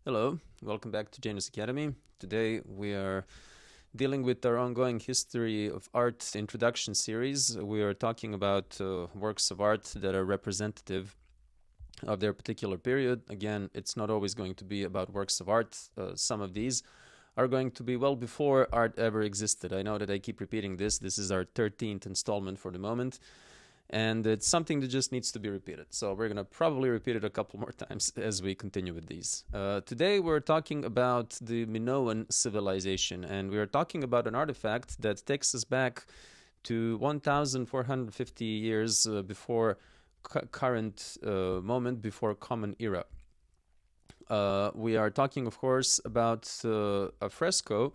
Hello, welcome back to Janus Academy. Today we are dealing with our ongoing History of Art introduction series. We are talking about works of art that are representative of their particular period. Again, it's not always going to be about works of art. Some of these are going to be well before art ever existed. I know that I keep repeating this. This is our 13th installment for the moment. And it's something that just needs to be repeated. So we're going to probably repeat it a couple more times as we continue with these. Today we're talking about the Minoan civilization, and we're talking about an artifact that takes us back to 1,450 years before current moment, before Common Era. We are talking, of course, about a fresco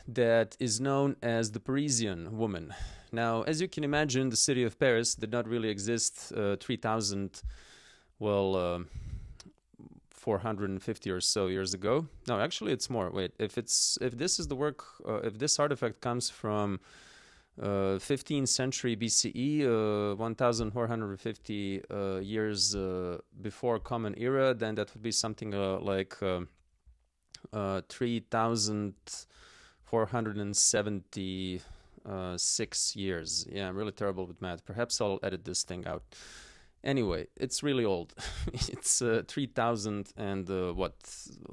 that is known as the Parisian woman. Now, as you can imagine, the city of Paris did not really exist 3,000, 450 or so years ago. No, actually, it's more. Wait, if this is the work, if this artifact comes from 15th century BCE, 1,450 years before Common Era, then that would be something like 3,476 years. Yeah, I'm really terrible with math. Perhaps I'll edit this thing out. Anyway, it's really old. It's 3,000 and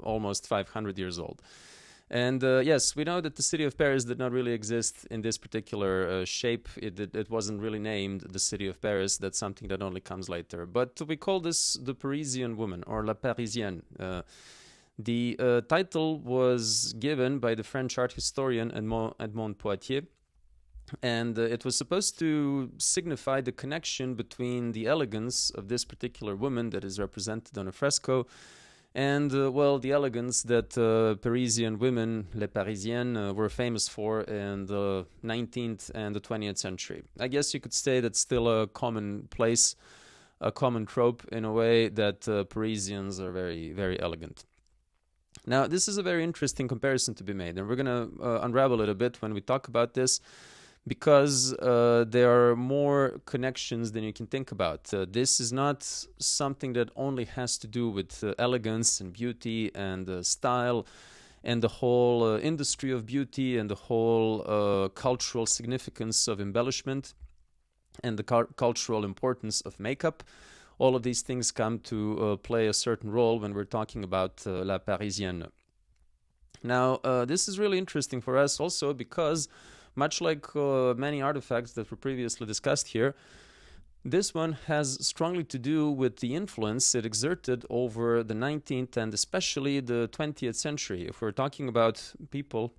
almost 500 years old. And yes, we know that the city of Paris did not really exist in this particular shape. It wasn't really named the city of Paris. That's something that only comes later. But we call this the Parisian woman, or La Parisienne. The title was given by the French art historian Edmond Poitiers, and it was supposed to signify the connection between the elegance of this particular woman that is represented on a fresco and, the elegance that Parisian women, les Parisiennes, were famous for in the 19th and the 20th century. I guess you could say that's still a commonplace, a common trope in a way that Parisians are very, very elegant. Now, this is a very interesting comparison to be made, and we're going to unravel it a bit when we talk about this, because there are more connections than you can think about. This is not something that only has to do with elegance and beauty and style and the whole industry of beauty and the whole cultural significance of embellishment and the cultural importance of makeup. All of these things come to play a certain role when we're talking about La Parisienne. Now, this is really interesting for us also because, much like many artifacts that were previously discussed here, this one has strongly to do with the influence it exerted over the 19th and especially the 20th century. If we're talking about people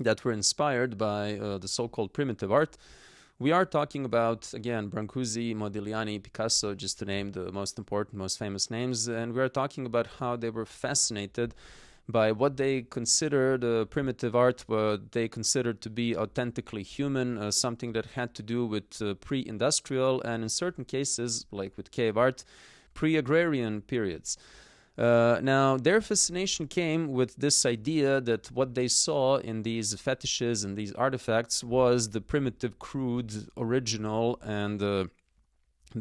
that were inspired by the so-called primitive art, we are talking about, again, Brancusi, Modigliani, Picasso, just to name the most important, most famous names. And we are talking about how they were fascinated by what they considered primitive art, what they considered to be authentically human, something that had to do with pre-industrial and in certain cases, like with cave art, pre-agrarian periods. Now, their fascination came with this idea that what they saw in these fetishes and these artifacts was the primitive, crude, original, and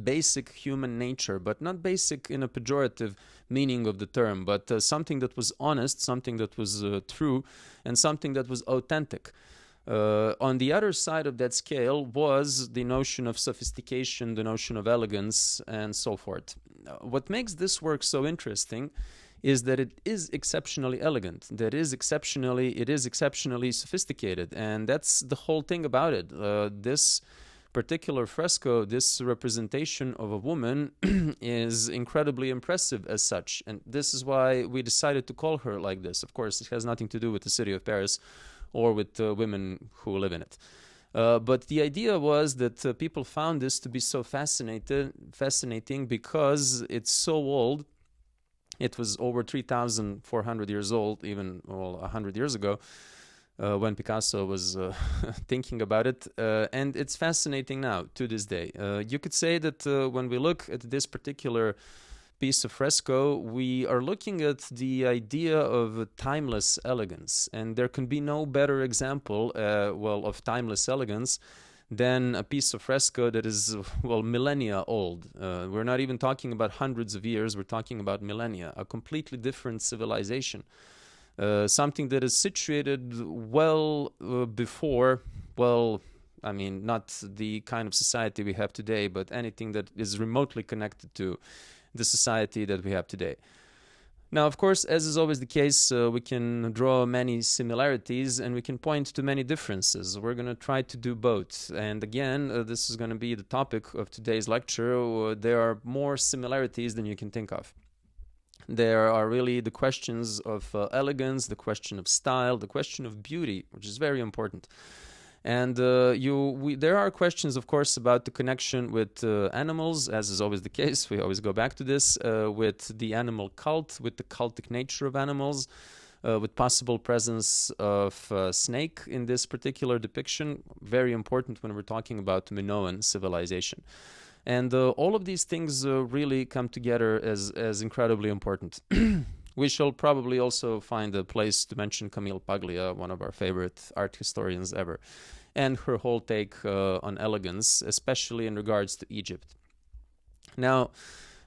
basic human nature, but not basic in a pejorative meaning of the term, but something that was honest, something that was true, and something that was authentic. On the other side of that scale was the notion of sophistication, the notion of elegance, and so forth. What makes this work so interesting is that it is exceptionally elegant, it is exceptionally sophisticated, and that's the whole thing about it. This particular fresco, this representation of a woman is incredibly impressive as such, and this is why we decided to call her like this. Of course, it has nothing to do with the city of Paris or with women who live in it. But the idea was that people found this to be so fascinating because it's so old. It was over 3,400 years old, even 100 years ago, when Picasso was thinking about it. And it's fascinating now, to this day. You could say that when we look at this particular piece of fresco, we are looking at the idea of timeless elegance, and there can be no better example of timeless elegance than a piece of fresco that is, well, millennia old. We're not even talking about hundreds of years, we're talking about millennia, a completely different civilization. Something that is situated well before, well, I mean, not the kind of society we have today, but anything that is remotely connected to the society that we have today. Now, of course, as is always the case, we can draw many similarities and we can point to many differences. We're going to try to do both. And again, this is going to be the topic of today's lecture. There are more similarities than you can think of. There are really the questions of elegance, the question of style, the question of beauty, which is very important. And there are questions, of course, about the connection with animals, as is always the case. We always go back to this, with the animal cult, with the cultic nature of animals, with possible presence of snake in this particular depiction. Very important when we're talking about Minoan civilization. And all of these things really come together as incredibly important. We shall probably also find a place to mention Camille Paglia, one of our favorite art historians ever, and her whole take on elegance, especially in regards to Egypt. Now,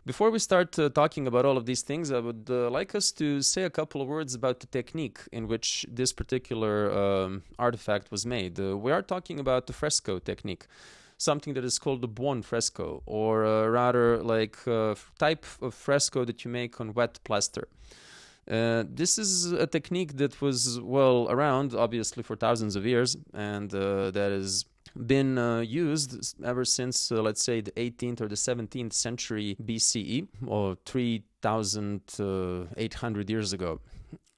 before we start talking about all of these things, I would like us to say a couple of words about the technique in which this particular artifact was made. We are talking about the fresco technique, something that is called the buon fresco, or rather like a type of fresco that you make on wet plaster. This is a technique that was, well, around, obviously, for thousands of years, and that has been used ever since, let's say, the 18th or the 17th century BCE, or 3,800 years ago.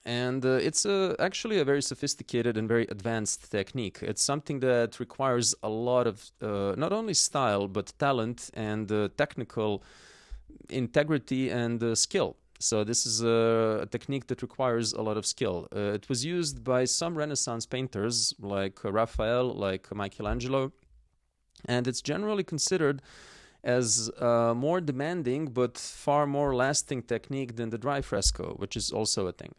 And it's actually a very sophisticated and very advanced technique. It's something that requires a lot of not only style, but talent and technical integrity and skill. So this is a technique that requires a lot of skill. It was used by some Renaissance painters like Raphael, like Michelangelo, and it's generally considered as a more demanding but far more lasting technique than the dry fresco, which is also a thing.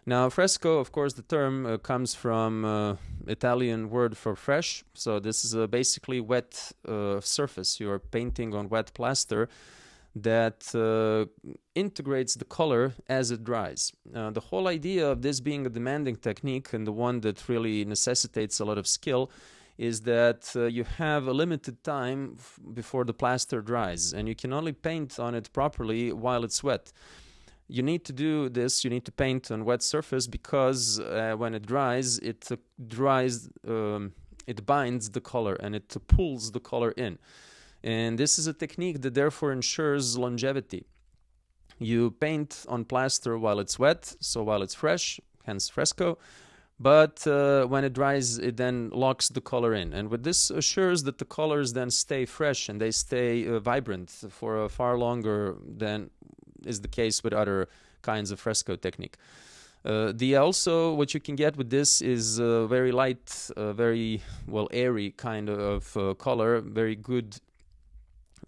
Now, fresco, of course, the term comes from Italian word for fresh. So this is basically wet surface. You're painting on wet plaster that integrates the color as it dries. The whole idea of this being a demanding technique, and the one that really necessitates a lot of skill, is that you have a limited time before the plaster dries, and you can only paint on it properly while it's wet. You need to do this, you need to paint on wet surface, because when it dries, it binds the color and it pulls the color in. And this is a technique that therefore ensures longevity. You paint on plaster while it's wet, so while it's fresh, hence fresco, but when it dries, it then locks the color in. And with this assures that the colors then stay fresh and they stay vibrant for far longer than is the case with other kinds of fresco technique. Also, what you can get with this is very light, very, well, airy kind of color, very good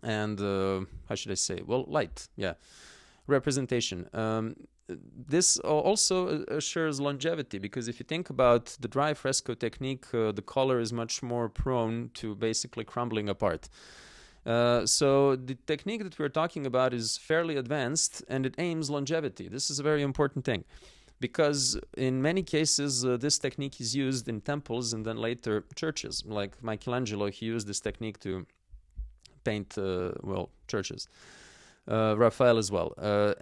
and, how should I say, well, light, yeah, representation. This also assures longevity, because if you think about the dry fresco technique, the color is much more prone to basically crumbling apart. So the technique that we're talking about is fairly advanced, and it aims longevity. This is a very important thing, because in many cases this technique is used in temples and then later churches. Like Michelangelo, he used this technique to paint, churches. Raphael as well.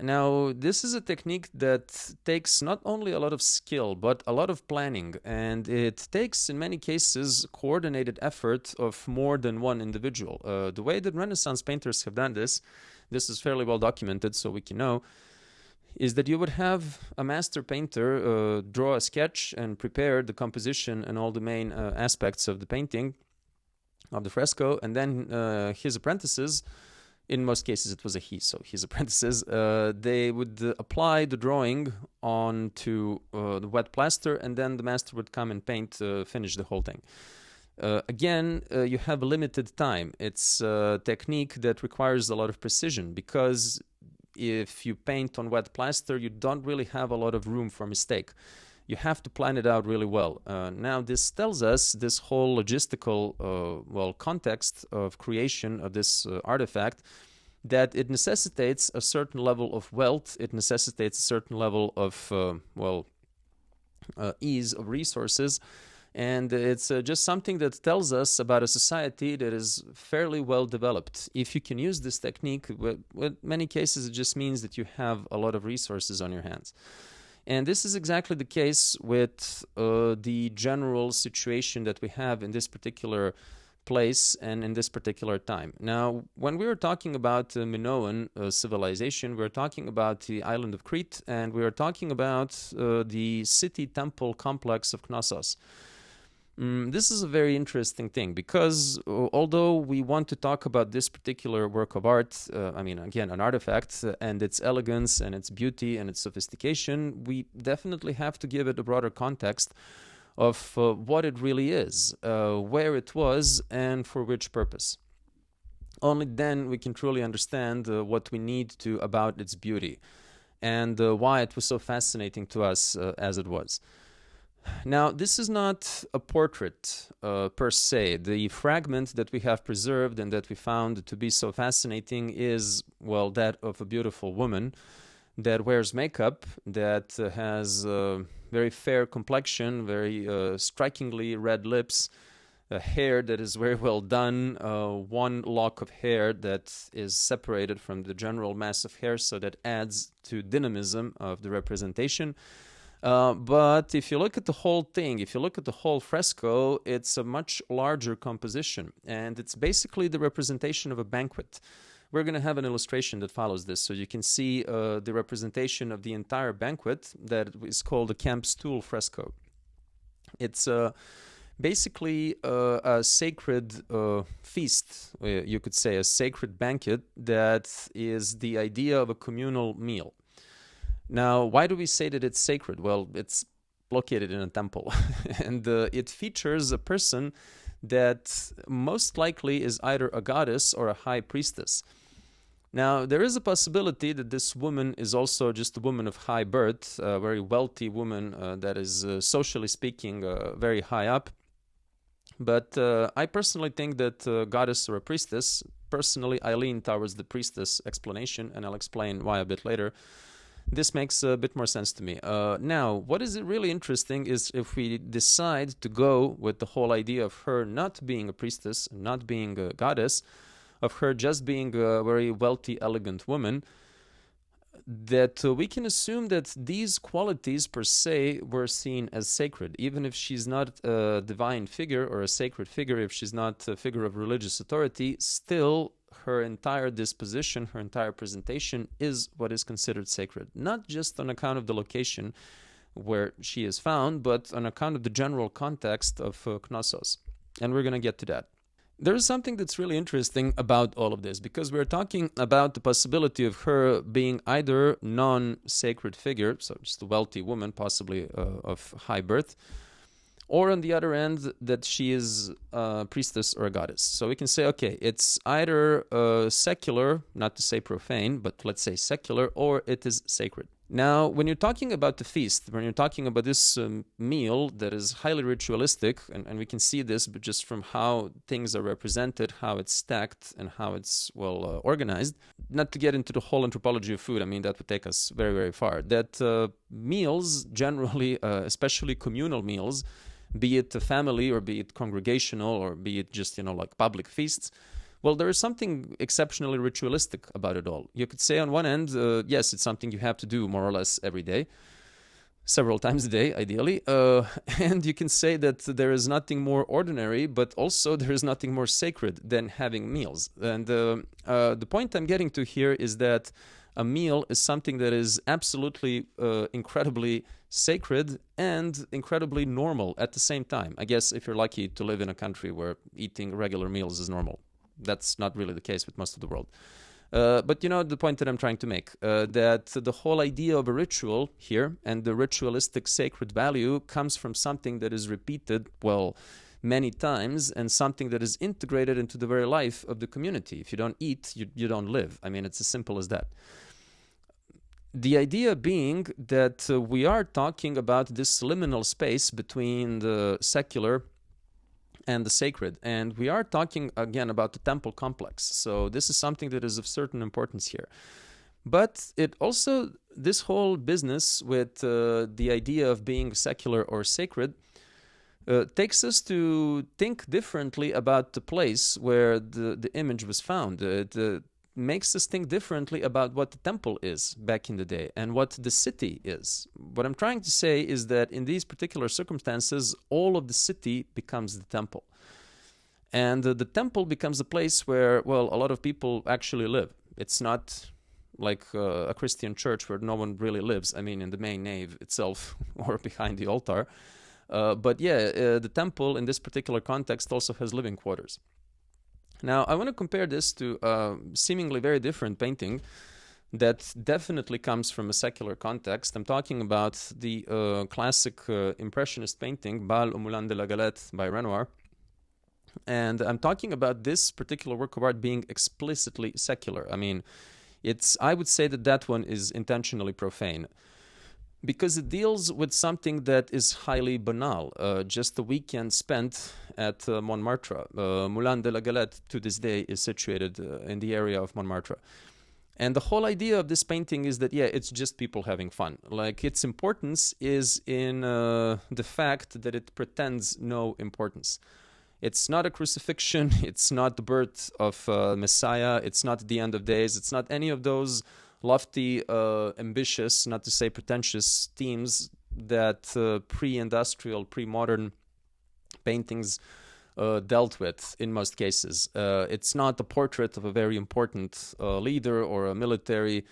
Now, this is a technique that takes not only a lot of skill, but a lot of planning, and it takes, in many cases, coordinated effort of more than one individual. The way that Renaissance painters have done this is fairly well documented, so we can know, is that you would have a master painter draw a sketch and prepare the composition and all the main aspects of the painting, of the fresco, and then his apprentices, in most cases it was a he, so his apprentices, they would apply the drawing onto the wet plaster, and then the master would come and finish the whole thing. Again, you have a limited time. It's a technique that requires a lot of precision, because if you paint on wet plaster, you don't really have a lot of room for mistake. You have to plan it out really well. Now, this tells us this whole logistical context of creation of this artifact, that it necessitates a certain level of wealth, it necessitates a certain level of ease of resources, and it's just something that tells us about a society that is fairly well developed. If you can use this technique, in many cases it just means that you have a lot of resources on your hands. And this is exactly the case with the general situation that we have in this particular place and in this particular time. Now, when we were talking about Minoan civilization, we were talking about the island of Crete, and we were talking about the city temple complex of Knossos. This is a very interesting thing, because although we want to talk about this particular work of art, again, an artifact, and its elegance and its beauty and its sophistication, we definitely have to give it a broader context of what it really is, where it was, and for which purpose. Only then we can truly understand what we need to about its beauty, and why it was so fascinating to us as it was. Now, this is not a portrait per se. The fragment that we have preserved and that we found to be so fascinating is, that of a beautiful woman that wears makeup, that has a very fair complexion, very strikingly red lips, a hair that is very well done, one lock of hair that is separated from the general mass of hair, so that adds to dynamism of the representation. But if you look at the whole thing, if you look at the whole fresco, it's a much larger composition, and it's basically the representation of a banquet. We're going to have an illustration that follows this, so you can see the representation of the entire banquet that is called the camp stool fresco. It's basically a sacred feast, you could say, a sacred banquet that is the idea of a communal meal. Now, why do we say that it's sacred? Well, it's located in a temple, and it features a person that most likely is either a goddess or a high priestess. Now, there is a possibility that this woman is also just a woman of high birth, a very wealthy woman that is, socially speaking, very high up. But I personally think that goddess or a priestess, personally I lean towards the priestess explanation, and I'll explain why a bit later. This makes a bit more sense to me. Now, what is really interesting is if we decide to go with the whole idea of her not being a priestess, not being a goddess, of her just being a very wealthy, elegant woman, that we can assume that these qualities per se were seen as sacred. Even if she's not a divine figure or a sacred figure, if she's not a figure of religious authority, still her entire disposition, her entire presentation is what is considered sacred. Not just on account of the location where she is found, but on account of the general context of Knossos. And we're going to get to that. There is something that's really interesting about all of this, because we're talking about the possibility of her being either non-sacred figure, so just a wealthy woman, possibly of high birth, or on the other end, that she is a priestess or a goddess. So we can say, okay, it's either secular, not to say profane, but let's say secular, or it is sacred. Now, when you're talking about the feast, when you're talking about this meal that is highly ritualistic, and we can see this but just from how things are represented, how it's stacked, and how it's, organized. Not to get into the whole anthropology of food, that would take us very, very far. That meals, generally, especially communal meals, be it a family or be it congregational or be it just, like public feasts, well, there is something exceptionally ritualistic about it all. You could say on one end, yes, it's something you have to do more or less every day, several times a day, ideally. And you can say that there is nothing more ordinary, but also there is nothing more sacred than having meals. And the point I'm getting to here is that a meal is something that is absolutely incredibly sacred and incredibly normal at the same time. I guess if you're lucky to live in a country where eating regular meals is normal. That's not really the case with most of the world. But you know the point that I'm trying to make, that the whole idea of a ritual here and the ritualistic sacred value comes from something that is repeated, many times, and something that is integrated into the very life of the community. If you don't eat, you don't live. It's as simple as that. The idea being that we are talking about this liminal space between the secular and the sacred. And we are talking again about the temple complex. So this is something that is of certain importance here. But it also, this whole business with the idea of being secular or sacred takes us to think differently about the place where the image was found. It makes us think differently about what the temple is back in the day and what the city is. What I'm trying to say is that in these particular circumstances, all of the city becomes the temple. And the temple becomes a place where, well, a lot of people actually live. It's not like a Christian church where no one really lives. I mean, in the main nave itself or behind the altar. But yeah, the temple in this particular context also has living quarters. Now, I want to compare this to a seemingly very different painting that definitely comes from a secular context. I'm talking about the classic Impressionist painting, Bal au Moulin de la Galette by Renoir. And I'm talking about this particular work of art being explicitly secular. I mean, I would say that one is intentionally profane, because it deals with something that is highly banal, just a weekend spent at Montmartre. Moulin de la Galette to this day is situated in the area of Montmartre. And the whole idea of this painting is that, yeah, it's just people having fun. Like, its importance is in the fact that it pretends no importance. It's not a crucifixion, it's not the birth of Messiah, it's not the end of days, it's not any of those lofty, ambitious, not to say pretentious themes that pre-industrial, pre-modern paintings dealt with in most cases. It's not a portrait of a very important leader or a military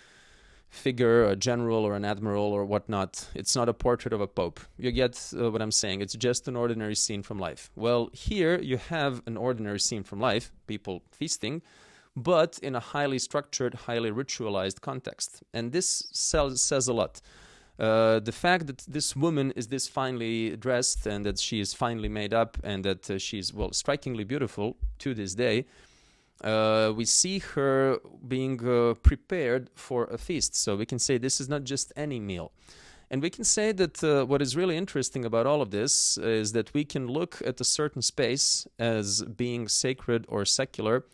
figure, a general or an admiral or whatnot. It's not a portrait of a pope. You get what I'm saying. It's just an ordinary scene from life. Well, here you have an ordinary scene from life, people feasting, but in a highly structured, highly ritualized context. And this says a lot. The fact that this woman is this finely dressed and that she is finely made up and that she's, well, strikingly beautiful to this day, we see her being prepared for a feast. So we can say this is not just any meal. And we can say that what is really interesting about all of this is that we can look at a certain space as being sacred or secular,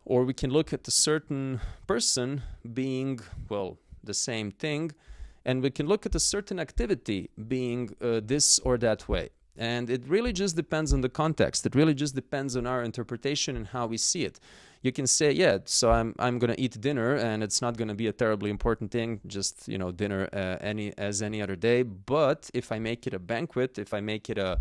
or we can look at a certain person being, well, the same thing, and we can look at a certain activity being this or that way. And it really just depends on the context. It really just depends on our interpretation and how we see it. You can say, yeah, so I'm going to eat dinner, and it's not going to be a terribly important thing, just, you know, dinner as any other day. But if I make it a banquet, if I make it a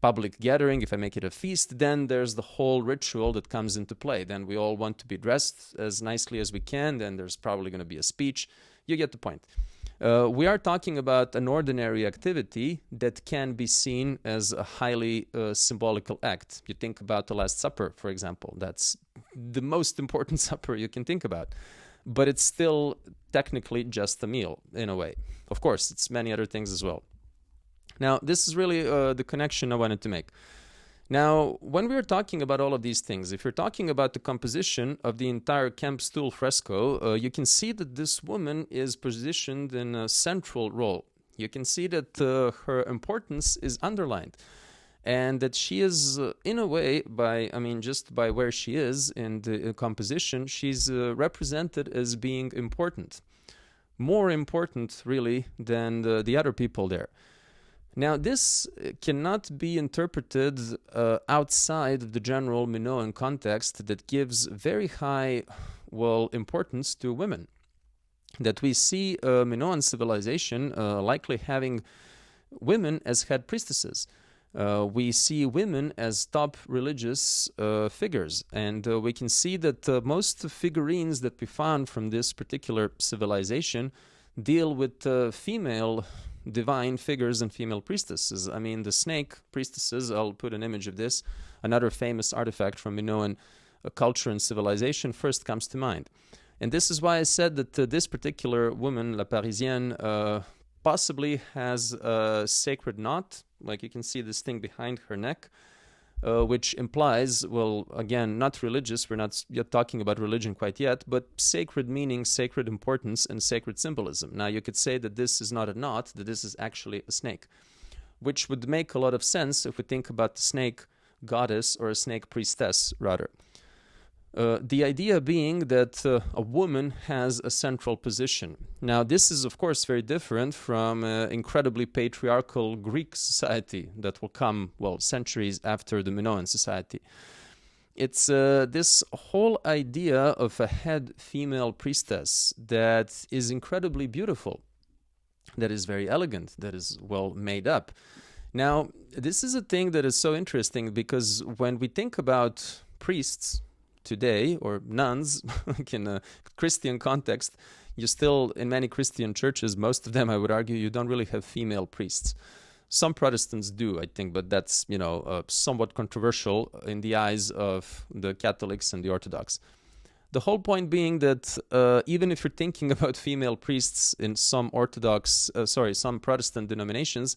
public gathering, if I make it a feast, then there's the whole ritual that comes into play. Then we all want to be dressed as nicely as we can. Then there's probably going to be a speech. You get the point. We are talking about an ordinary activity that can be seen as a highly symbolical act. You think about the Last Supper, for example. That's the most important supper you can think about. But it's still technically just a meal, in a way. Of course, it's many other things as well. Now, this is really the connection I wanted to make. Now, when we're talking about all of these things, if you're talking about the composition of the entire Camp Stool fresco, you can see that this woman is positioned in a central role. You can see that her importance is underlined, and that she is, in a way, just by where she is in the composition, she's represented as being important. More important, really, than the other people there. Now, this cannot be interpreted outside of the general Minoan context that gives very high, importance to women. That we see Minoan civilization likely having women as head priestesses. We see women as top religious figures. And we can see that most figurines that we found from this particular civilization deal with female divine figures and female priestesses. I mean, the snake priestesses, I'll put an image of this, another famous artifact from Minoan culture and civilization, first comes to mind. And this is why I said that this particular woman, La Parisienne, possibly has a sacred knot, like you can see this thing behind her neck, which implies, well, again, not religious, we're not yet talking about religion quite yet, but sacred meaning, sacred importance, and sacred symbolism. Now, you could say that this is not a knot, that this is actually a snake, which would make a lot of sense if we think about the snake goddess or a snake priestess, rather. The idea being that a woman has a central position. Now, this is, of course, very different from incredibly patriarchal Greek society that will come, well, centuries after the Minoan society. It's this whole idea of a head female priestess that is incredibly beautiful, that is very elegant, that is well made up. Now, this is a thing that is so interesting because when we think about priests today, or nuns, like in a Christian context, you still, in many Christian churches, most of them, I would argue, you don't really have female priests. Some Protestants do, I think, but that's, somewhat controversial in the eyes of the Catholics and the Orthodox. The whole point being that even if you're thinking about female priests in some some Protestant denominations,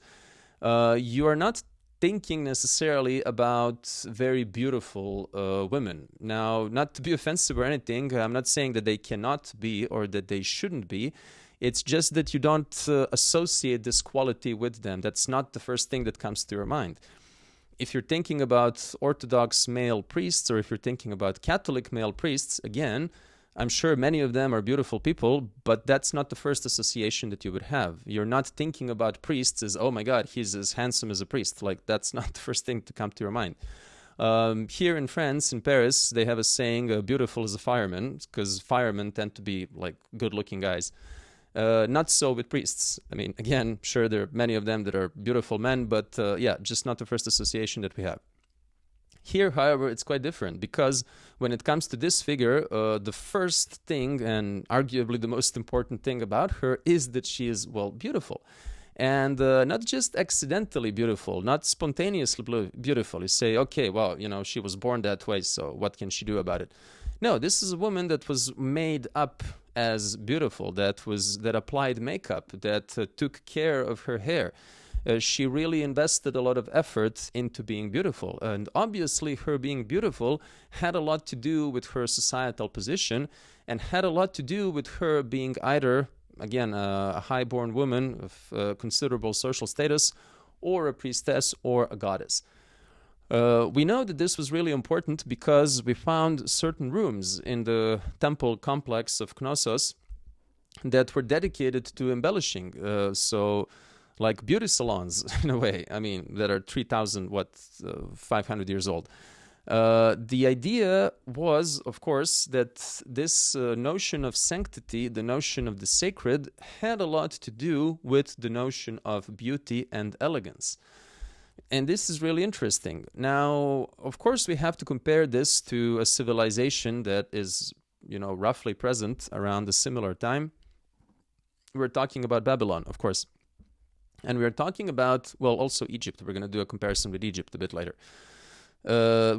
you are not thinking necessarily about very beautiful women. Now, not to be offensive or anything, I'm not saying that they cannot be or that they shouldn't be. It's just that you don't associate this quality with them. That's not the first thing that comes to your mind. If you're thinking about Orthodox male priests, or if you're thinking about Catholic male priests, again, I'm sure many of them are beautiful people, but that's not the first association that you would have. You're not thinking about priests as, oh my God, he's as handsome as a priest. Like, that's not the first thing to come to your mind. Here in France, in Paris, they have a saying, beautiful as a fireman, because firemen tend to be like good-looking guys. Not so with priests. I mean, again, sure, there are many of them that are beautiful men, but just not the first association that we have. Here, however, it's quite different because when it comes to this figure, the first thing and arguably the most important thing about her is that she is, well, beautiful. And not just accidentally beautiful, not spontaneously beautiful. You say, okay, well, she was born that way, so what can she do about it? No, this is a woman that was made up as beautiful, that applied makeup, that took care of her hair. She really invested a lot of effort into being beautiful. And obviously, her being beautiful had a lot to do with her societal position and had a lot to do with her being either, again, a high-born woman of considerable social status, or a priestess or a goddess. We know that this was really important because we found certain rooms in the temple complex of Knossos that were dedicated to embellishing. Like beauty salons, in a way, that are 3,500 years old. The idea was, of course, that this notion of sanctity, the notion of the sacred, had a lot to do with the notion of beauty and elegance. And this is really interesting. Now, of course, we have to compare this to a civilization that is, roughly present around a similar time. We're talking about Babylon, of course. And we're talking about, well, also Egypt. We're going to do a comparison with Egypt a bit later,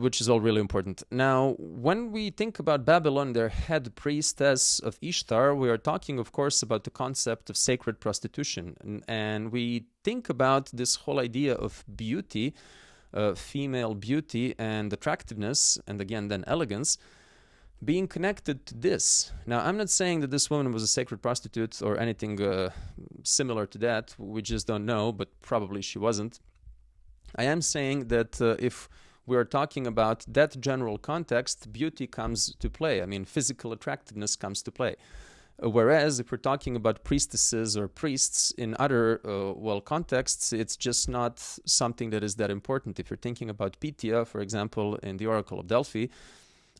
which is all really important. Now, when we think about Babylon, their head priestess of Ishtar, we are talking, of course, about the concept of sacred prostitution. And we think about this whole idea of beauty, female beauty and attractiveness, and again, then elegance, being connected to this. Now, I'm not saying that this woman was a sacred prostitute or anything similar to that. We just don't know, but probably she wasn't. I am saying that if we are talking about that general context, beauty comes to play. Physical attractiveness comes to play. Whereas if we're talking about priestesses or priests in other, contexts, it's just not something that is that important. If you're thinking about Pythia, for example, in the Oracle of Delphi,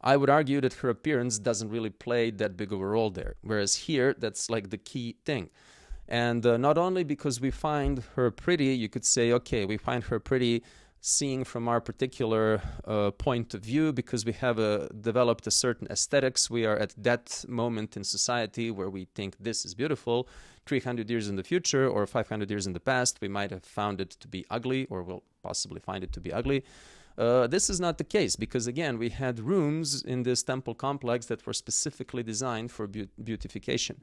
I would argue that her appearance doesn't really play that big of a role there. Whereas here, that's like the key thing. And not only because we find her pretty, you could say, okay, we find her pretty seeing from our particular point of view because we have developed a certain aesthetics. We are at that moment in society where we think this is beautiful. 300 years in the future or 500 years in the past, we might have found it to be ugly or will possibly find it to be ugly. This is not the case because, again, we had rooms in this temple complex that were specifically designed for beautification,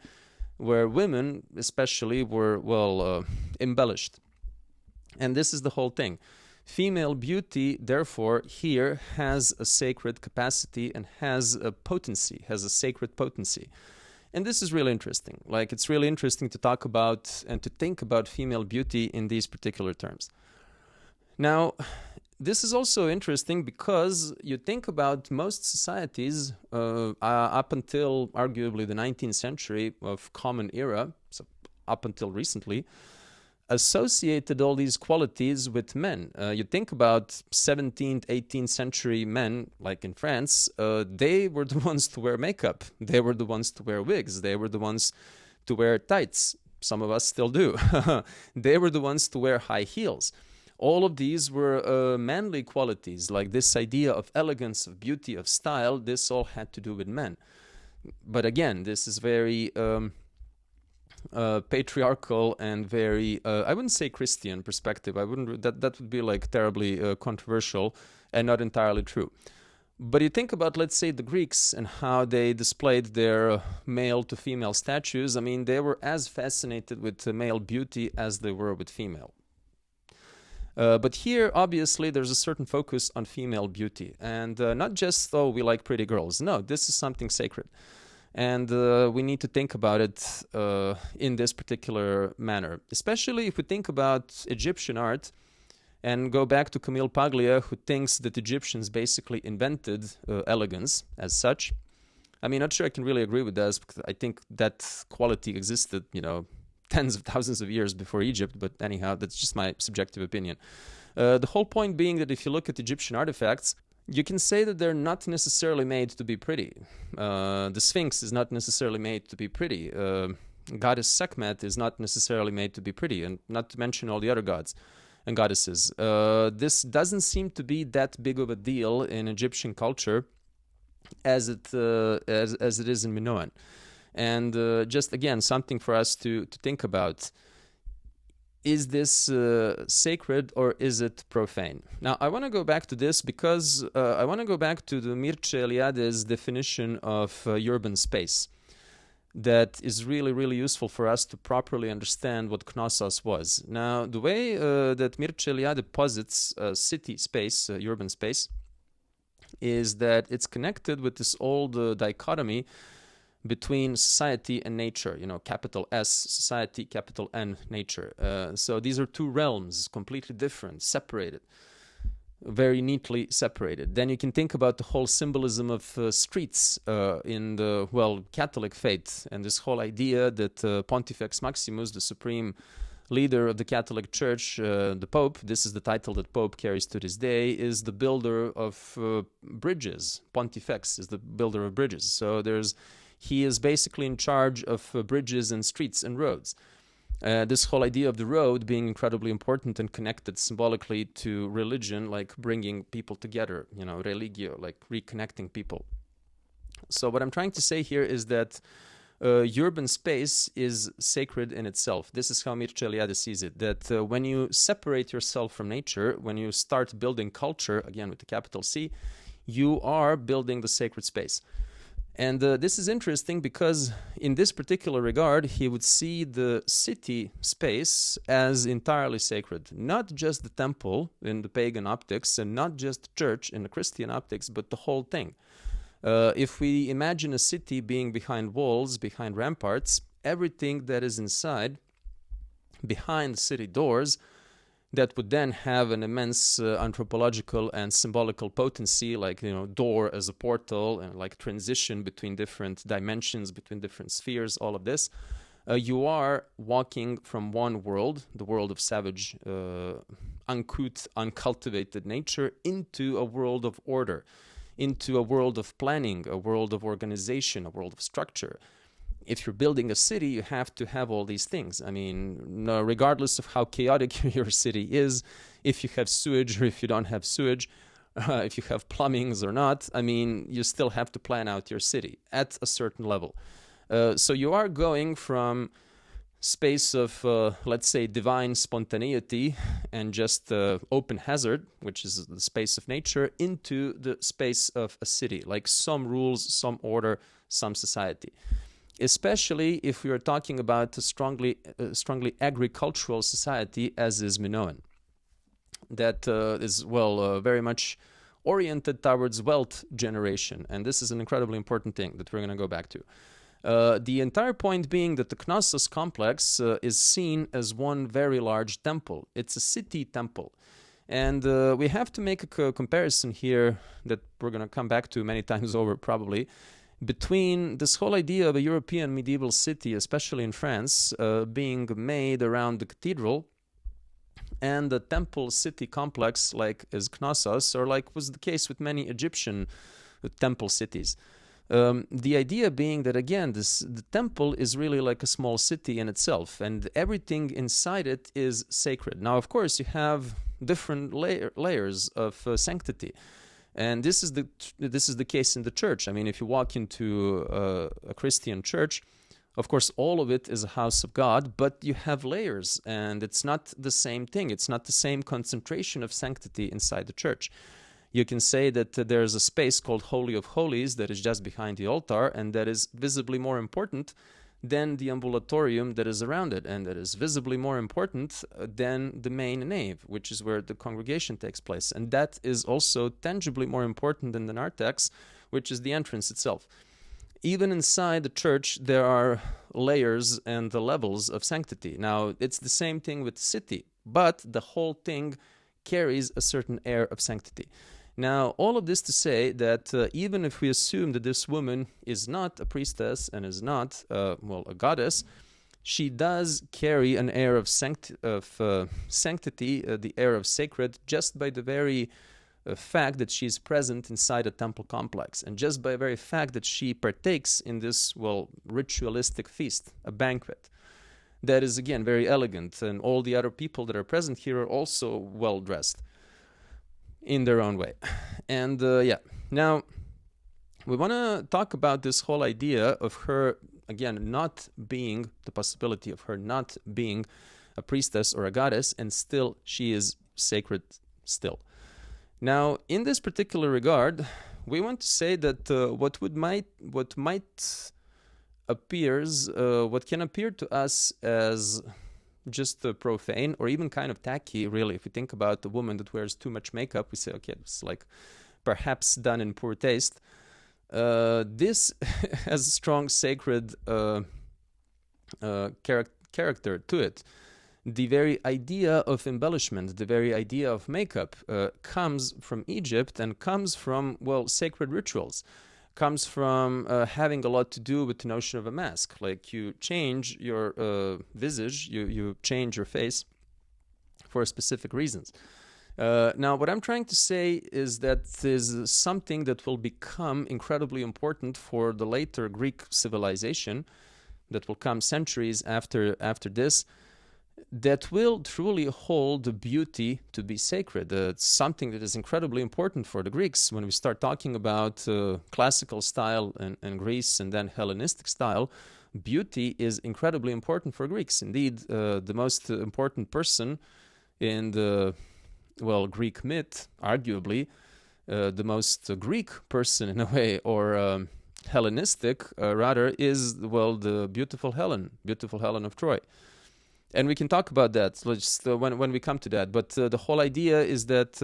where women especially were, embellished. And this is the whole thing. Female beauty, therefore, here has a sacred capacity and has a potency, has a sacred potency. And this is really interesting. Like, it's really interesting to talk about and to think about female beauty in these particular terms. Now, this is also interesting because you think about most societies up until arguably the 19th century of Common Era, so up until recently, associated all these qualities with men. You think about 17th, 18th century men, like in France, they were the ones to wear makeup. They were the ones to wear wigs. They were the ones to wear tights. Some of us still do. They were the ones to wear high heels. All of these were manly qualities, like this idea of elegance, of beauty, of style. This all had to do with men. But again, this is very patriarchal and very, I wouldn't say Christian perspective. I wouldn't. That would be like terribly controversial and not entirely true. But you think about, let's say, the Greeks and how they displayed their male to female statues. I mean, they were as fascinated with male beauty as they were with female. But here, obviously, there's a certain focus on female beauty. And not just, oh, we like pretty girls. No, this is something sacred. And we need to think about it in this particular manner. Especially if we think about Egyptian art and go back to Camille Paglia, who thinks that Egyptians basically invented elegance as such. I mean, not sure I can really agree with this, because I think that quality existed, tens of thousands of years before Egypt, but anyhow, that's just my subjective opinion. The whole point being that if you look at Egyptian artifacts, you can say that they're not necessarily made to be pretty. The Sphinx is not necessarily made to be pretty. Goddess Sekhmet is not necessarily made to be pretty, and not to mention all the other gods and goddesses. This doesn't seem to be that big of a deal in Egyptian culture as it is in Minoan. And just again, something for us to think about. Is this sacred or is it profane? Now, I want to go back to this because I want to go back to the Mircea Eliade's definition of urban space. That is really, really useful for us to properly understand what knossos was. Now, the way that Mircea Eliade posits city space, urban space, is that it's connected with this old dichotomy between society and nature, capital S, society, capital N, nature. So these are two realms, completely different, separated, very neatly separated. Then you can think about the whole symbolism of streets in the, Catholic faith, and this whole idea that Pontifex Maximus, the supreme leader of the Catholic Church, the Pope, this is the title that Pope carries to this day, is the builder of bridges. Pontifex is the builder of bridges. So he is basically in charge of bridges and streets and roads. This whole idea of the road being incredibly important and connected symbolically to religion, like bringing people together, religio, like reconnecting people. So what I'm trying to say here is that urban space is sacred in itself. This is how Mircea Eliade sees it, that when you separate yourself from nature, when you start building culture, again with the capital C, you are building the sacred space. And this is interesting because in this particular regard, he would see the city space as entirely sacred. Not just the temple in the pagan optics and not just the church in the Christian optics, but the whole thing. If we imagine a city being behind walls, behind ramparts, everything that is inside, behind the city doors, that would then have an immense anthropological and symbolical potency, like, door as a portal and like transition between different dimensions, between different spheres, all of this. You are walking from one world, the world of savage, uncouth, uncultivated nature, into a world of order, into a world of planning, a world of organization, a world of structure. If you're building a city, you have to have all these things. I mean, regardless of how chaotic your city is, if you have sewage or if you don't have sewage, if you have plumbings or not, I mean, you still have to plan out your city at a certain level. So you are going from space of, let's say, divine spontaneity and just open hazard, which is the space of nature, into the space of a city, like some rules, some order, some society. Especially if we are talking about a strongly agricultural society as is Minoan. that is, very much oriented towards wealth generation. And this is an incredibly important thing that we're going to go back to. The entire point being that the Knossos complex is seen as one very large temple. It's a city temple. And we have to make a comparison here that we're going to come back to many times over probably, between this whole idea of a European medieval city, especially in France, being made around the cathedral, and the temple city complex like is Knossos, or like was the case with many Egyptian temple cities. The idea being that, again, the temple is really like a small city in itself, and everything inside it is sacred. Now, of course, you have different layers of sanctity, and this is the case in the church. I mean, if you walk into a Christian church, of course, all of it is a house of God, but you have layers, and it's not the same thing. It's not the same concentration of sanctity inside the church. You can say that there's a space called Holy of Holies that is just behind the altar, and that is visibly more important than the ambulatorium that is around it, and that is visibly more important than the main nave, which is where the congregation takes place. And that is also tangibly more important than the narthex, which is the entrance itself. Even inside the church, there are layers and the levels of sanctity. Now, it's the same thing with the city, but the whole thing carries a certain air of sanctity. Now, all of this to say that even if we assume that this woman is not a priestess and is not, a goddess, she does carry an air of sanctity, the air of sacred, just by the very fact that she is present inside a temple complex, and just by the very fact that she partakes in this, ritualistic feast, a banquet. That is, again, very elegant, and all the other people that are present here are also well-dressed in their own way. And now we want to talk about this whole idea of her, again, not being, the possibility of her not being a priestess or a goddess, and still she is sacred still. Now, in this particular regard, we want to say that what can appear to us as just profane or even kind of tacky, really. If we think about a woman that wears too much makeup, we say, okay, it's like perhaps done in poor taste. This has a strong sacred character to it. The very idea of embellishment, the very idea of makeup comes from Egypt and comes from, sacred rituals. Comes from having a lot to do with the notion of a mask. Like you change your visage, you change your face for specific reasons. Now, what I'm trying to say is that there's something that will become incredibly important for the later Greek civilization that will come centuries after this, that will truly hold beauty to be sacred. It's something that is incredibly important for the Greeks. When we start talking about classical style in Greece and then Hellenistic style, beauty is incredibly important for Greeks. Indeed, the most important person in the, Greek myth, arguably, the most Greek person in a way, or Hellenistic rather, is, the beautiful Helen of Troy. And we can talk about that when we come to that. But the whole idea is that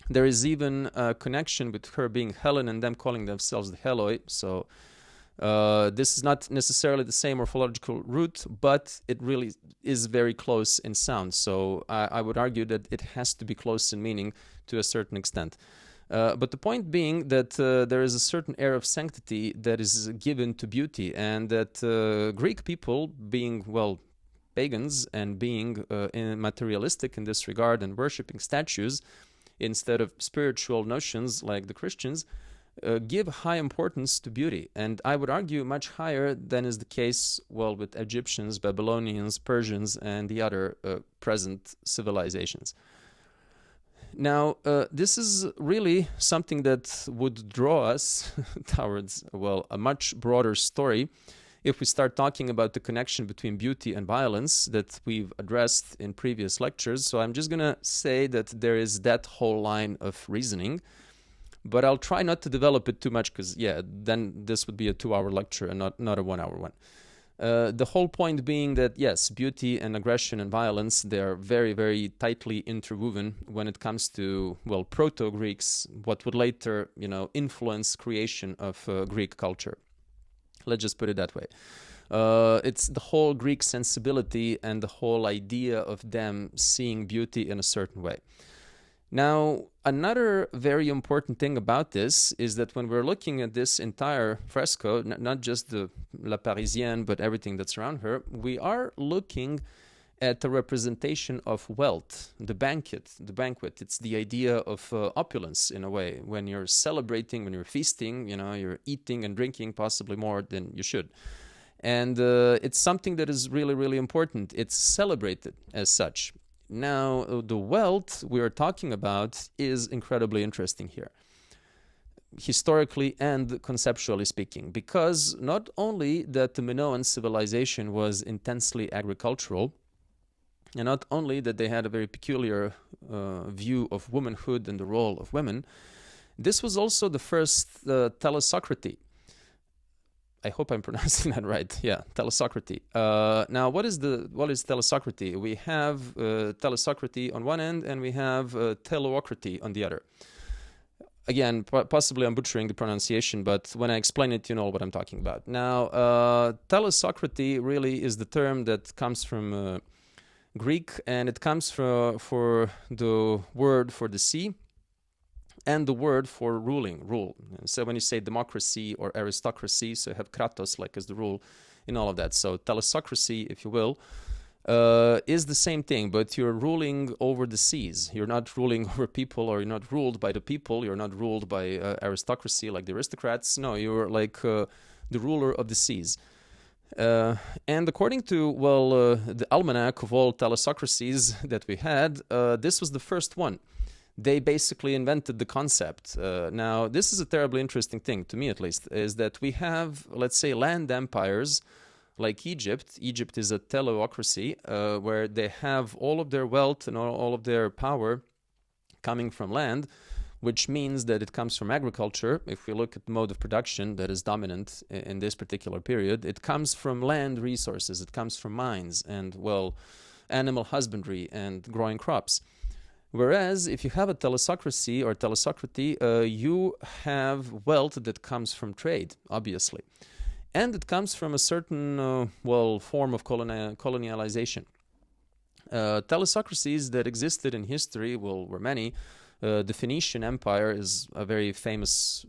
there is even a connection with her being Helen and them calling themselves the Heloi. So this is not necessarily the same morphological root, but it really is very close in sound. So I would argue that it has to be close in meaning to a certain extent. But the point being that there is a certain air of sanctity that is given to beauty, and that Greek people, being, pagans and being materialistic in this regard and worshipping statues instead of spiritual notions like the Christians, give high importance to beauty. And I would argue much higher than is the case, with Egyptians, Babylonians, Persians, and the other present civilizations. Now, this is really something that would draw us towards, a much broader story if we start talking about the connection between beauty and violence that we've addressed in previous lectures. So I'm just going to say that there is that whole line of reasoning, but I'll try not to develop it too much because, then this would be a 2-hour lecture and not a 1-hour one. The whole point being that, yes, beauty and aggression and violence, they are very, very tightly interwoven when it comes to, well, Proto-Greeks, what would later, influence creation of Greek culture. Let's just put it that way. It's the whole Greek sensibility and the whole idea of them seeing beauty in a certain way. Now, another very important thing about this is that when we're looking at this entire fresco, not just the La Parisienne, but everything that's around her, we are looking at a representation of wealth, the banquet. It's the idea of opulence in a way. When you're celebrating, when you're feasting, you're eating and drinking possibly more than you should. And it's something that is really, really important. It's celebrated as such. Now, the wealth we are talking about is incredibly interesting here, historically and conceptually speaking, because not only that the Minoan civilization was intensely agricultural, and not only that they had a very peculiar view of womanhood and the role of women, this was also the first telesocracy. I hope I'm pronouncing that right. Yeah, telesocracy. Now, what is telesocracy? We have telesocracy on one end, and we have teleocracy on the other. Again, possibly I'm butchering the pronunciation, but when I explain it, you know what I'm talking about. Now, telesocracy really is the term that comes from Greek, and it comes for the word for the sea, and the word for rule. So when you say democracy or aristocracy, so you have kratos like as the rule in all of that. So telesocracy, if you will, is the same thing, but you're ruling over the seas. You're not ruling over people, or you're not ruled by the people. You're not ruled by aristocracy like the aristocrats. No, you're like the ruler of the seas. And according to, the almanac of all telesocracies that we had, this was the first one. They basically invented the concept. Now, this is a terribly interesting thing, to me at least, is that we have, let's say, land empires like Egypt. Egypt is a teleocracy where they have all of their wealth and all of their power coming from land, which means that it comes from agriculture. If we look at the mode of production that is dominant in this particular period, it comes from land resources. It comes from mines and, animal husbandry and growing crops. Whereas if you have a telesocracy or telesocracy, you have wealth that comes from trade, obviously. And it comes from a certain, form of colonialization. Telesocracies that existed in history, were many. The Phoenician Empire is a very famous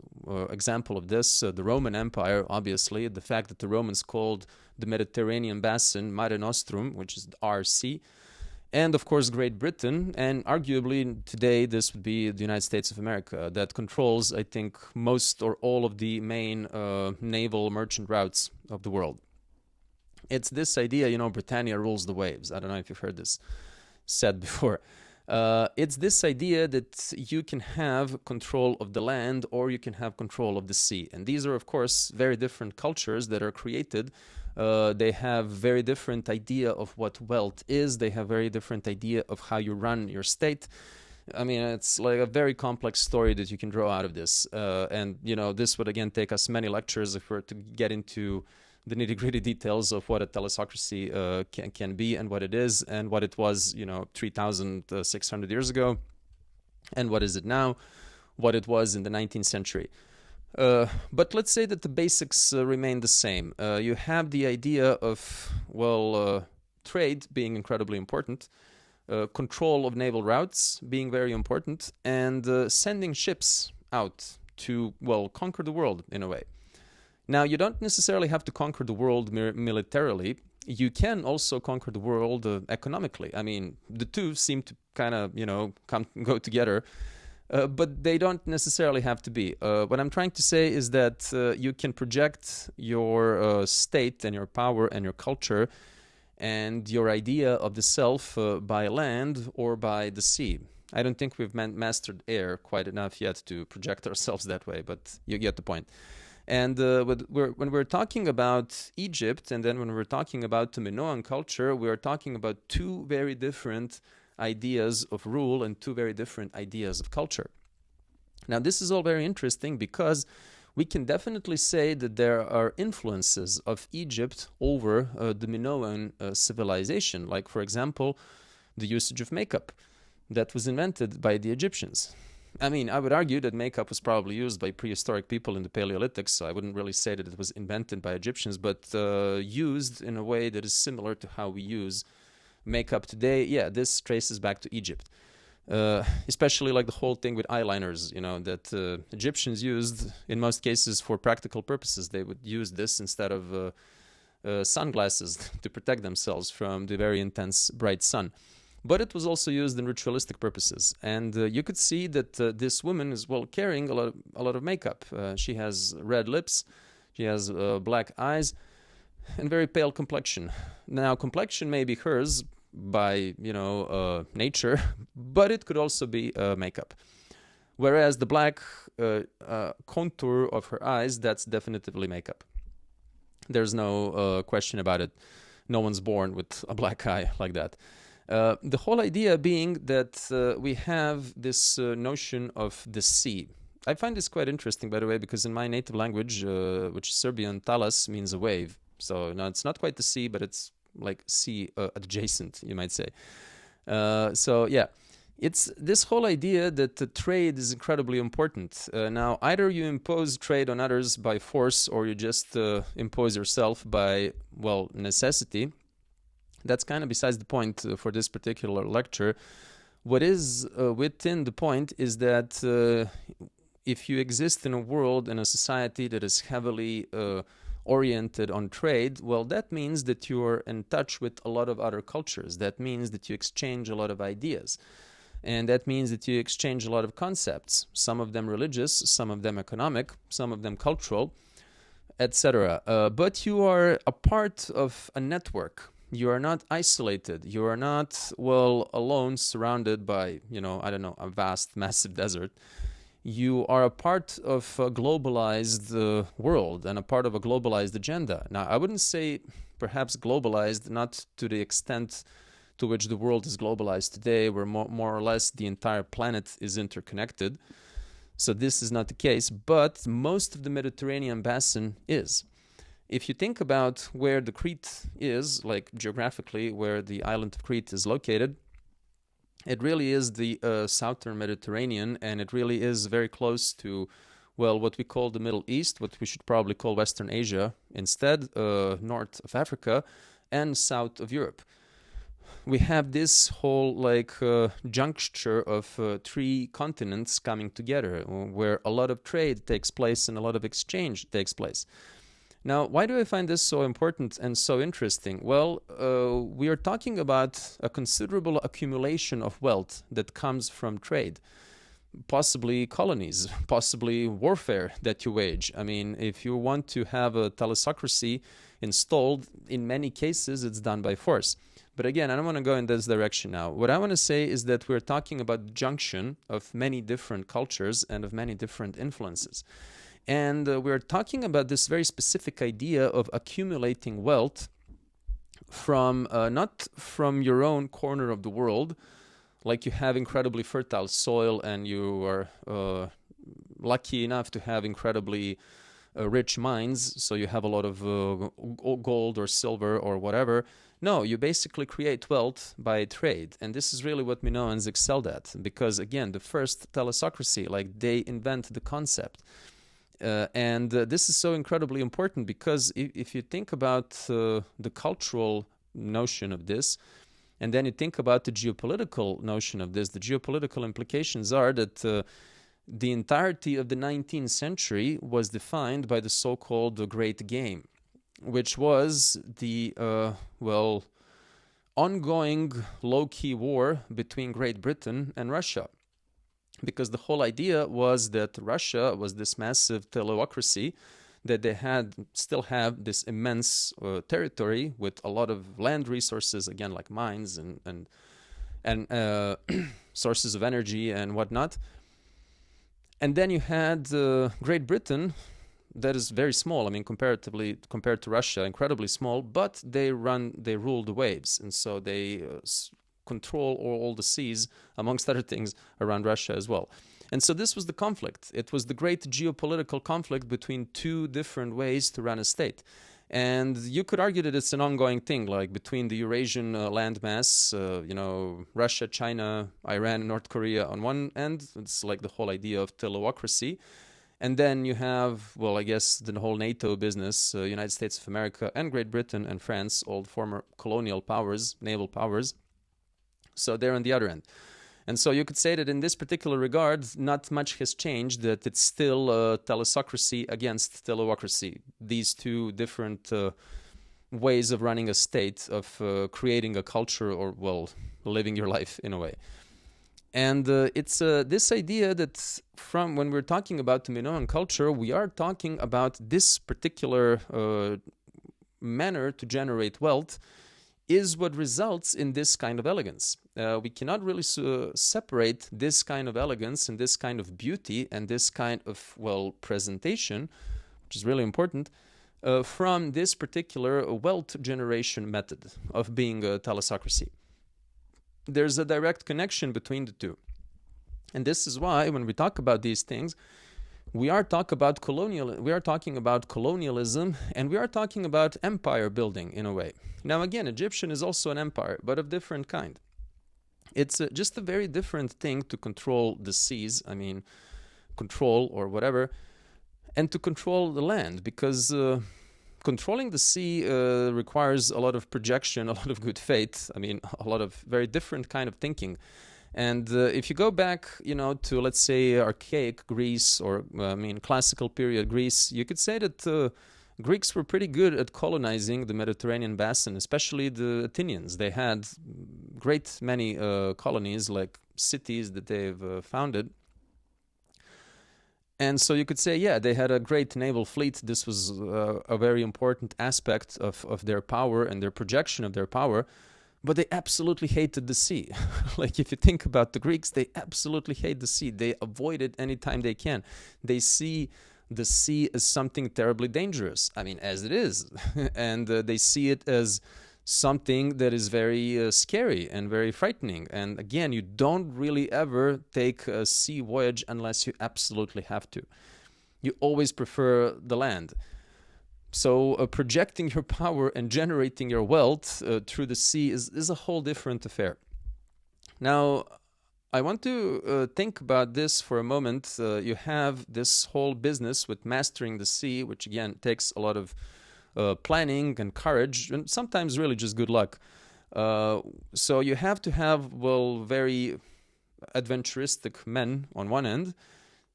example of this. The Roman Empire, obviously, the fact that the Romans called the Mediterranean basin Mare Nostrum, which is the RC, and of course Great Britain, and arguably today this would be the United States of America that controls, I think, most or all of the main naval merchant routes of the world. It's this idea, Britannia rules the waves. I don't know if you've heard this said before. It's this idea that you can have control of the land or you can have control of the sea. And these are, of course, very different cultures that are created. They have very different idea of what wealth is. They have very different idea of how you run your state. I mean, it's like a very complex story that you can draw out of this. And this would, again, take us many lectures if we were to get into the nitty-gritty details of what a telesocracy can be and what it is and what it was, 3,600 years ago, and what is it now, what it was in the 19th century. But let's say that the basics remain the same. You have the idea of, trade being incredibly important, control of naval routes being very important, and sending ships out to, conquer the world in a way. Now, you don't necessarily have to conquer the world militarily. You can also conquer the world economically. I mean, the two seem to kind of, go together. But they don't necessarily have to be. What I'm trying to say is that you can project your state and your power and your culture and your idea of the self by land or by the sea. I don't think we've mastered air quite enough yet to project ourselves that way, but you get the point. And when we're talking about Egypt, and then when we're talking about the Minoan culture, we are talking about two very different ideas of rule and two very different ideas of culture. Now, this is all very interesting because we can definitely say that there are influences of Egypt over the Minoan civilization. Like, for example, the usage of makeup that was invented by the Egyptians. I mean, I would argue that makeup was probably used by prehistoric people in the Paleolithic, so I wouldn't really say that it was invented by Egyptians, but used in a way that is similar to how we use makeup today. Yeah, this traces back to Egypt. Especially like the whole thing with eyeliners, that Egyptians used in most cases for practical purposes. They would use this instead of sunglasses to protect themselves from the very intense bright sun. But it was also used in ritualistic purposes. And you could see that this woman is, carrying a lot of makeup. She has red lips, she has black eyes, and very pale complexion. Now, complexion may be hers by nature, but it could also be makeup. Whereas the black contour of her eyes, that's definitively makeup. There's no question about it. No one's born with a black eye like that. The whole idea being that we have this notion of the sea. I find this quite interesting, by the way, because in my native language, which is Serbian, talas means a wave. So no, it's not quite the sea, but it's like sea adjacent, you might say. So yeah, it's this whole idea that the trade is incredibly important. Now, either you impose trade on others by force, or you just impose yourself by, necessity. That's kind of besides the point for this particular lecture. What is within the point is that if you exist in a world, in a society that is heavily oriented on trade, that means that you are in touch with a lot of other cultures. That means that you exchange a lot of ideas. And that means that you exchange a lot of concepts, some of them religious, some of them economic, some of them cultural, etc. But you are a part of a network. You are not isolated. You are not, alone, surrounded by, a vast, massive desert. You are a part of a globalized world and a part of a globalized agenda. Now, I wouldn't say perhaps globalized, not to the extent to which the world is globalized today, where more or less the entire planet is interconnected. So this is not the case, but most of the Mediterranean basin is. If you think about where the Crete is, like geographically, where the island of Crete is located, it really is the southern Mediterranean, and it really is very close to, what we call the Middle East, what we should probably call Western Asia instead, north of Africa, and south of Europe. We have this whole juncture of three continents coming together, where a lot of trade takes place and a lot of exchange takes place. Now, why do I find this so important and so interesting? We are talking about a considerable accumulation of wealth that comes from trade, possibly colonies, possibly warfare that you wage. I mean, if you want to have a thalassocracy installed, in many cases, it's done by force. But again, I don't want to go in this direction now. What I want to say is that we're talking about the junction of many different cultures and of many different influences. And we're talking about this very specific idea of accumulating wealth from not from your own corner of the world, like you have incredibly fertile soil and you are lucky enough to have incredibly rich mines, so you have a lot of gold or silver or whatever. No, you basically create wealth by trade. And this is really what Minoans excelled at, because again, the first thalassocracy, they invent the concept. And this is so incredibly important because if you think about the cultural notion of this, and then you think about the geopolitical notion of this, the geopolitical implications are that the entirety of the 19th century was defined by the so-called Great Game, which was the, ongoing low-key war between Great Britain and Russia. Because the whole idea was that Russia was this massive teleocracy, that they still have this immense territory with a lot of land resources, again, like mines and sources of energy and whatnot. And then you had Great Britain, that is very small. I mean, compared to Russia, incredibly small, but they rule the waves. And so they control all the seas, amongst other things, around Russia as well. And so this was the conflict. It was the great geopolitical conflict between two different ways to run a state. And you could argue that it's an ongoing thing, like between the Eurasian landmass, Russia, China, Iran, North Korea on one end. It's like the whole idea of teleocracy. And then you have, well, I guess the whole NATO business, United States of America and Great Britain and France, all former colonial powers, naval powers. So they're on the other end. And so you could say that in this particular regard, not much has changed, that it's still telesocracy against teleocracy. These two different ways of running a state, of creating a culture, or, well, living your life in a way. And it's this idea that from when we're talking about the Minoan culture, we are talking about this particular manner to generate wealth is what results in this kind of elegance. We cannot really separate this kind of elegance and this kind of beauty and this kind of, well, presentation, which is really important, from this particular wealth generation method of being a telesocracy. There's a direct connection between the two. And this is why when we talk about these things, we are talking about colonialism, and we are talking about empire building in a way. Now again, Egyptian is also an empire, but of different kind. It's just a very different thing to control the seas, control or whatever, and to control the land, because controlling the sea requires a lot of projection, a lot of good faith, a lot of very different kind of thinking. And if you go back, to, let's say, archaic Greece or, classical period Greece, you could say that Greeks were pretty good at colonizing the Mediterranean basin, especially the Athenians. They had great many colonies, like cities that they've founded. And so you could say, yeah, they had a great naval fleet. This was a very important aspect of their power and their projection of their power. But they absolutely hated the sea. Like, if you think about the Greeks, they absolutely hate the sea. They avoid it anytime they can. They see the sea as something terribly dangerous. As it is. And they see it as something that is very scary and very frightening. And again, you don't really ever take a sea voyage unless you absolutely have to. You always prefer the land. So projecting your power and generating your wealth through the sea is a whole different affair. Now, I want to think about this for a moment. You have this whole business with mastering the sea, which again takes a lot of planning and courage, and sometimes really just good luck. So you have to have, well, very adventuristic men on one end,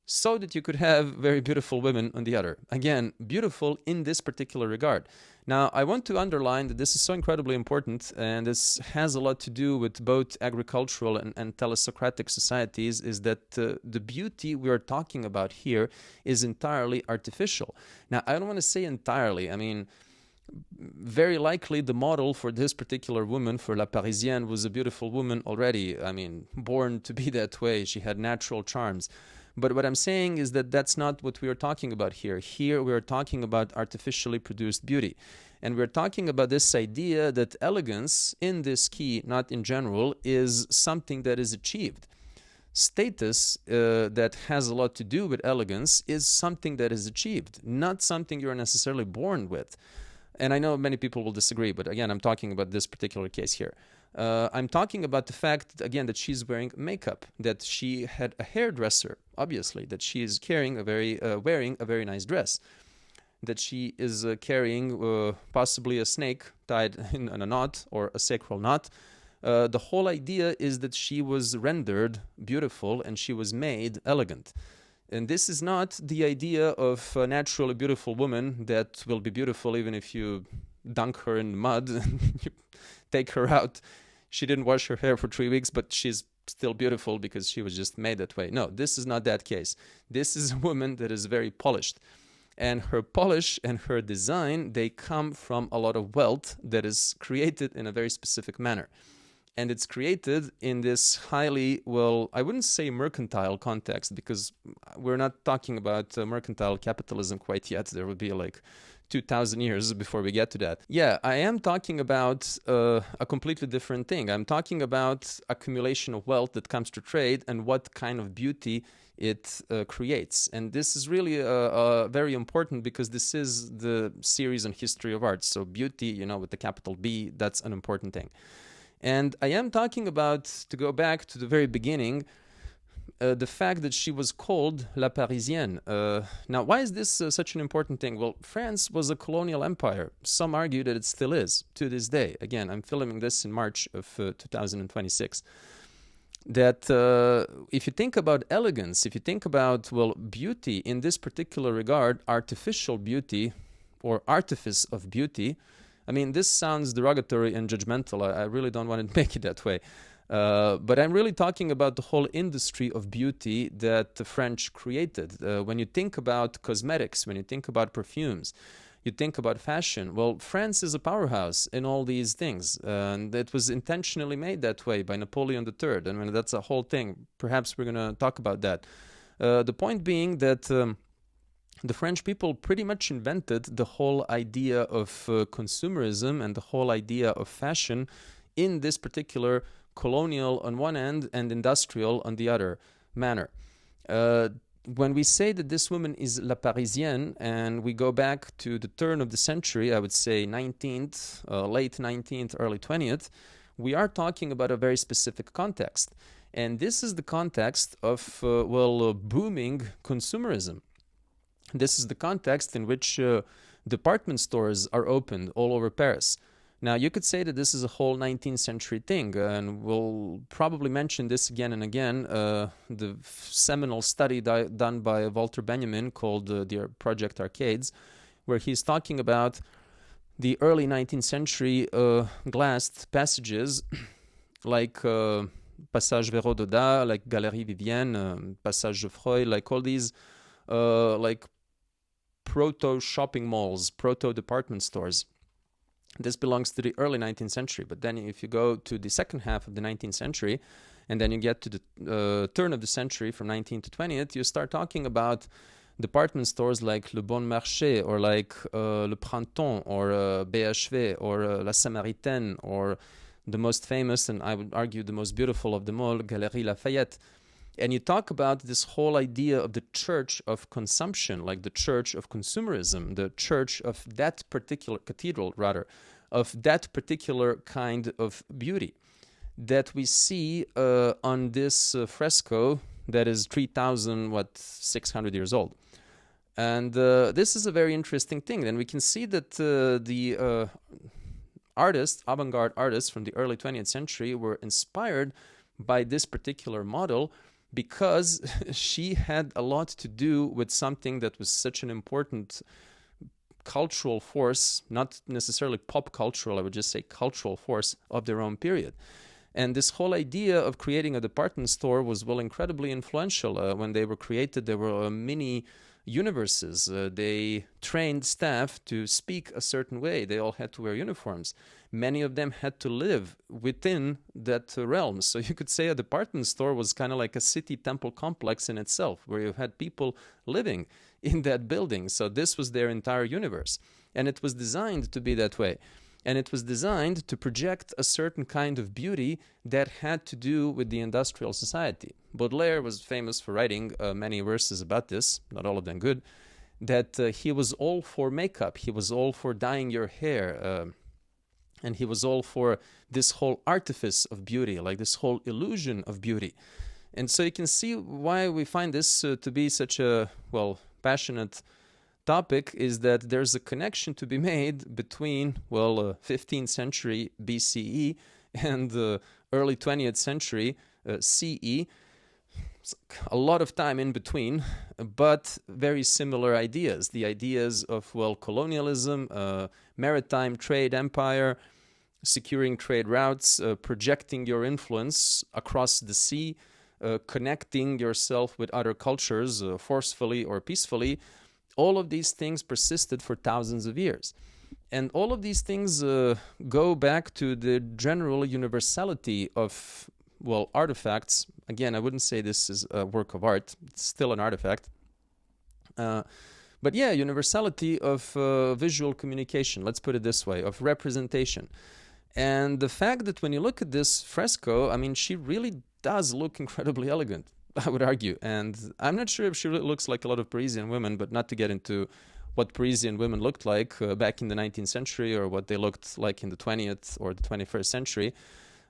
so that you could have very beautiful women on the other. Again, beautiful in this particular regard. Now, I want to underline that this is so incredibly important, and this has a lot to do with both agricultural and telesocratic societies, is that the beauty we are talking about here is entirely artificial. Now, I don't want to say entirely. Very likely the model for this particular woman, for La Parisienne, was a beautiful woman already. Born to be that way. She had natural charms. But what I'm saying is that that's not what we are talking about here. Here we are talking about artificially produced beauty. And we're talking about this idea that elegance in this key, not in general, is something that is achieved. Status that has a lot to do with elegance is something that is achieved, not something you're necessarily born with. And I know many people will disagree, but again, I'm talking about this particular case here. I'm talking about the fact, again, that she's wearing makeup, that she had a hairdresser, obviously, that she is wearing a very nice dress, that she is carrying possibly a snake tied in a knot or a sacral knot. The whole idea is that she was rendered beautiful and she was made elegant. And this is not the idea of a naturally beautiful woman that will be beautiful even if you dunk her in mud and you take her out. She didn't wash her hair for 3 weeks, but she's still beautiful because she was just made that way. No, this is not that case. This is a woman that is very polished. And her polish and her design, they come from a lot of wealth that is created in a very specific manner. And it's created in this highly, well, I wouldn't say mercantile context, because we're not talking about mercantile capitalism quite yet. There would be like 2,000 years before we get to that. Yeah, I am talking about a completely different thing. I'm talking about accumulation of wealth that comes to trade and what kind of beauty it creates. And this is really very important because this is the series on history of art. So beauty, you know, with the capital B, that's an important thing. And I am talking about, to go back to the very beginning, the fact that she was called La Parisienne. Now, why is this such an important thing? Well, France was a colonial empire. Some argue that it still is to this day. Again, I'm filming this in March of 2026. That if you think about elegance, if you think about, well, beauty in this particular regard, artificial beauty or artifice of beauty, I mean, this sounds derogatory and judgmental. I really don't want to make it that way. But I'm really talking about the whole industry of beauty that the French created. When you think about cosmetics, when you think about perfumes, you think about fashion. Well, France is a powerhouse in all these things. And it was intentionally made that way by Napoleon III. I mean, that's a whole thing. Perhaps we're going to talk about that. The point being that the French people pretty much invented the whole idea of consumerism and the whole idea of fashion in this particular colonial on one end and industrial on the other manner. When we say that this woman is La Parisienne and we go back to the turn of the century, I would say 19th, late 19th, early 20th, we are talking about a very specific context. And this is the context of, booming consumerism. This is the context in which department stores are opened all over Paris. Now, you could say that this is a whole 19th century thing, and we'll probably mention this again and again. The seminal study done by Walter Benjamin called the Project Arcades, where he's talking about the early 19th century glassed passages like Passage Véro-Doda, like Galerie Vivienne, Passage Geoffroy, like all these like proto-shopping malls, proto-department stores. This belongs to the early 19th century. But then if you go to the second half of the 19th century, and then you get to the turn of the century from 19th to 20th, you start talking about department stores like Le Bon Marché or like Le Printemps or BHV or La Samaritaine or the most famous and I would argue the most beautiful of them all, Galerie Lafayette. And you talk about this whole idea of the church of consumption, like the church of consumerism, the church of that particular cathedral, rather, of that particular kind of beauty that we see on this fresco that is 3,600 years old. And this is a very interesting thing. And we can see that the artists, avant-garde artists from the early 20th century were inspired by this particular model because she had a lot to do with something that was such an important cultural force, not necessarily pop cultural, I would just say cultural force of their own period. And this whole idea of creating a department store was, well, incredibly influential. When they were created, there were mini universes. They trained staff to speak a certain way. They all had to wear uniforms. Many of them had to live within that realm. So you could say a department store was kind of like a city temple complex in itself, where you had people living in that building. So this was their entire universe. And it was designed to be that way. And it was designed to project a certain kind of beauty that had to do with the industrial society. Baudelaire was famous for writing many verses about this, not all of them good, that he was all for makeup, he was all for dyeing your hair, and he was all for this whole artifice of beauty, like this whole illusion of beauty. And so you can see why we find this to be such a, passionate topic, is that there's a connection to be made between, 15th century BCE and the early 20th century CE. A lot of time in between, but very similar ideas. The ideas of, colonialism, maritime trade empire, securing trade routes, projecting your influence across the sea, connecting yourself with other cultures forcefully or peacefully. All of these things persisted for thousands of years. And all of these things go back to the general universality of, artifacts. Again, I wouldn't say this is a work of art. It's still an artifact. But yeah, universality of visual communication, let's put it this way, of representation. And the fact that when you look at this fresco, I mean, she really does look incredibly elegant, I would argue. And I'm not sure if she really looks like a lot of Parisian women, but not to get into what Parisian women looked like back in the 19th century or what they looked like in the 20th or the 21st century.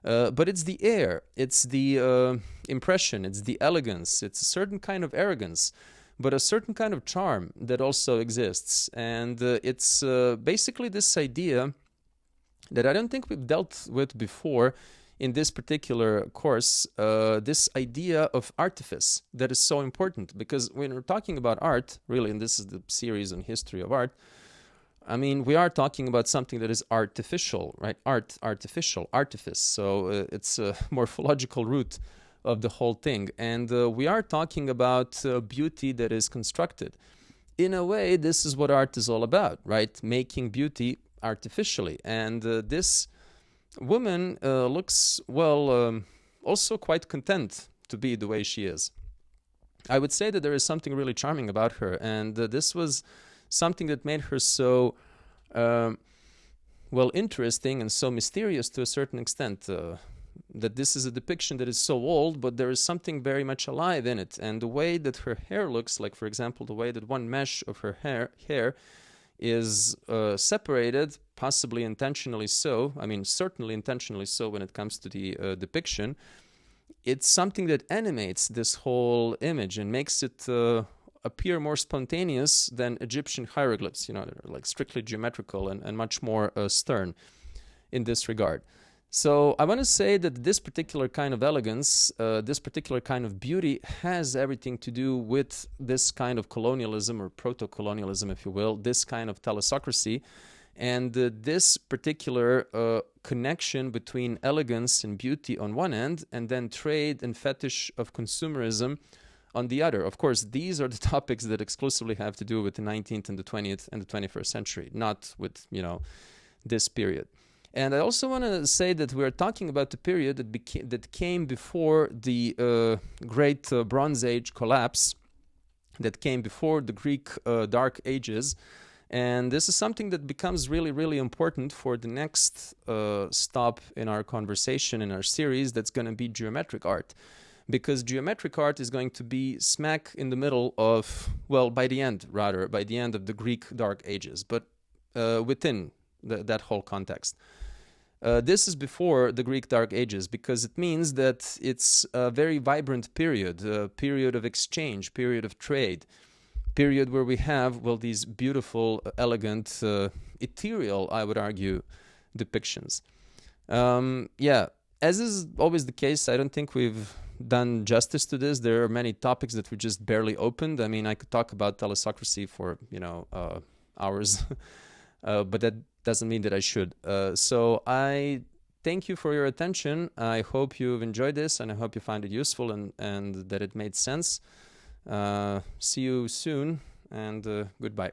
But it's the air, it's the impression, it's the elegance, it's a certain kind of arrogance, but a certain kind of charm that also exists. And it's basically this idea that I don't think we've dealt with before in this particular course, this idea of artifice that is so important. Because when we're talking about art, really, and this is the series on history of art, I mean, we are talking about something that is artificial, right? Artificial, artifice. So it's a morphological root of the whole thing. And we are talking about beauty that is constructed. In a way, this is what art is all about, right? Making beauty artificially. And this woman looks, well, also quite content to be the way she is. I would say that there is something really charming about her. And this was something that made her so, well, interesting and so mysterious to a certain extent. That this is a depiction that is so old, but there is something very much alive in it. And the way that her hair looks, like, for example, the way that one mesh of her hair is separated, possibly intentionally so, I mean, certainly intentionally so when it comes to the depiction, it's something that animates this whole image and makes it appear more spontaneous than Egyptian hieroglyphs, you know, they're like strictly geometrical and much more stern in this regard. So I want to say that this particular kind of elegance, this particular kind of beauty has everything to do with this kind of colonialism or proto-colonialism, if you will, this kind of thalassocracy, and this particular connection between elegance and beauty on one end, and then trade and fetish of consumerism on the other. Of course, these are the topics that exclusively have to do with the 19th and the 20th and the 21st century, not with, you know, this period. And I also want to say that we're talking about the period that came before the great Bronze Age collapse, that came before the Greek Dark Ages. And this is something that becomes really, really important for the next stop in our conversation, in our series, that's going to be geometric art. Because geometric art is going to be smack in the middle of, well, by the end of the Greek Dark Ages, but within that whole context. This is before the Greek Dark Ages because it means that it's a very vibrant period, a period of exchange, period of trade, period where we have, well, these beautiful, elegant, ethereal, I would argue, depictions. Yeah, as is always the case, I don't think we've done justice to this. There are many topics that we just barely opened. I mean, I could talk about thalassocracy for, you know, hours, but that doesn't mean that I should. So I thank you for your attention. I hope you've enjoyed this, and I hope you find it useful and that it made sense. See you soon, and goodbye.